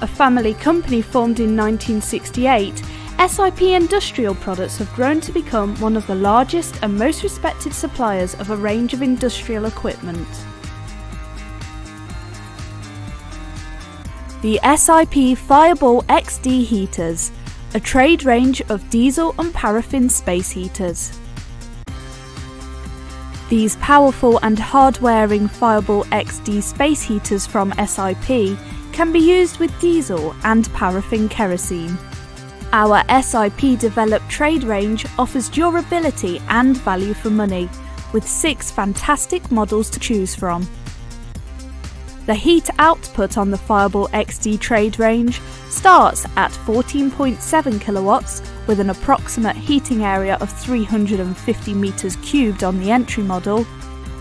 A family company formed in 1968, SIP Industrial Products have grown to become one of the largest and most respected suppliers of a range of industrial equipment. The SIP Fireball XD heaters, a trade range of diesel and paraffin space heaters. These powerful and hard-wearing Fireball XD space heaters from SIP can be used with diesel and paraffin kerosene. Our SIP-developed trade range offers durability and value for money, with 6 fantastic models to choose from. The heat output on the Fireball XD trade range starts at 14.7 kilowatts with an approximate heating area of 350 meters cubed on the entry model,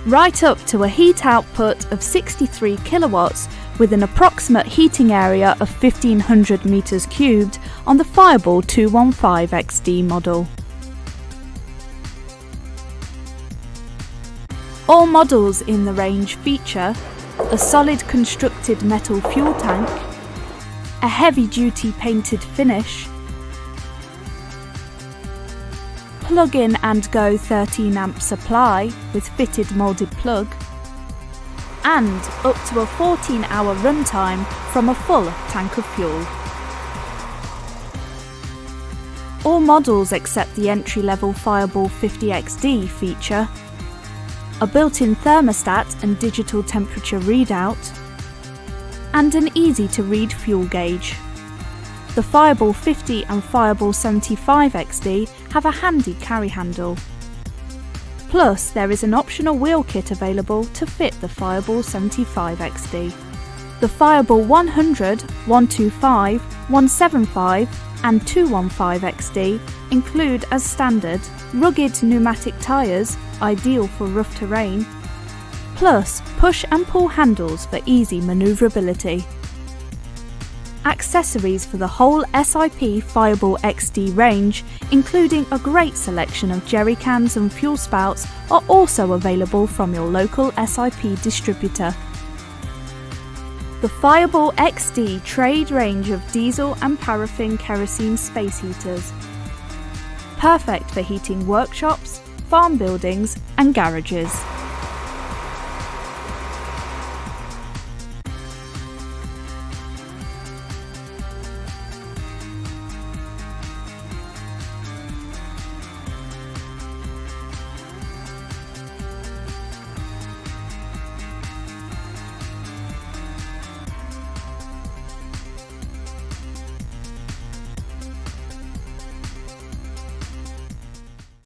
right up to a heat output of 63 kilowatts with an approximate heating area of 1500 meters cubed on the Fireball 215 XD model. All models in the range feature a solid constructed metal fuel tank, a heavy-duty painted finish, plug-in and go 13 amp supply with fitted moulded plug, and up to a 14-hour runtime from a full tank of fuel. All models except the entry-level Fireball 50XD feature a built-in thermostat and digital temperature readout, and an easy-to-read fuel gauge. The Fireball 50 and Fireball 75 XD have a handy carry handle. Plus, there is an optional wheel kit available to fit the Fireball 75 XD. The Fireball 100, 125, 175 and 215 XD include as standard rugged pneumatic tyres, ideal for rough terrain, plus push and pull handles for easy manoeuvrability. Accessories for the whole SIP Fireball XD range, including a great selection of jerry cans and fuel spouts, are also available from your local SIP distributor. The Fireball XD trade range of diesel and paraffin kerosene space heaters. Perfect for heating workshops, farm buildings and garages.